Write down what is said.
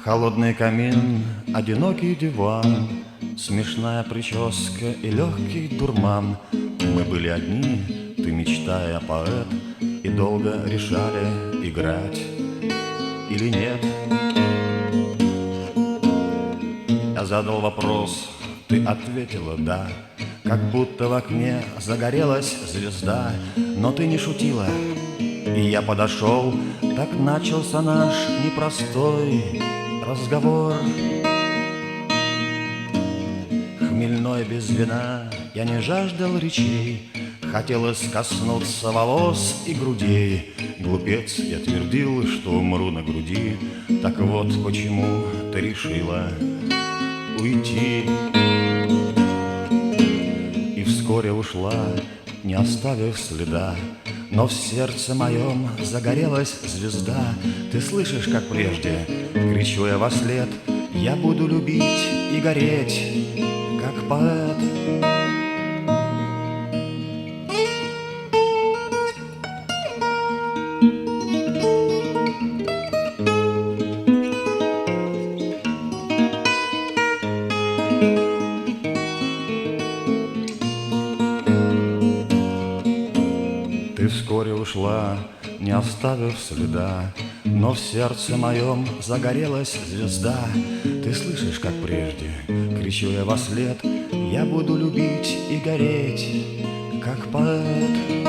Холодный камин, одинокий диван, смешная прическа и легкий дурман. Мы были одни, ты мечтая поэт, и долго решали, играть или нет. Я задал вопрос, ты ответила «да», как будто в окне загорелась звезда. Но ты не шутила, и я подошел. Так начался наш непростой разговор. Хмельной без вина я не жаждал речей, хотелось коснуться волос и грудей. Глупец, я твердил, что умру на груди. Так вот почему ты решила уйти. И вскоре ушла, не оставив следа. Но в сердце моем загорелась звезда. Ты слышишь, как прежде, кричу я вослед: я буду любить и гореть, как поэт. Ты вскоре ушла, не оставив следа, но в сердце моем загорелась звезда. Ты слышишь, как прежде, кричу я вослед: я буду любить и гореть, как поэт.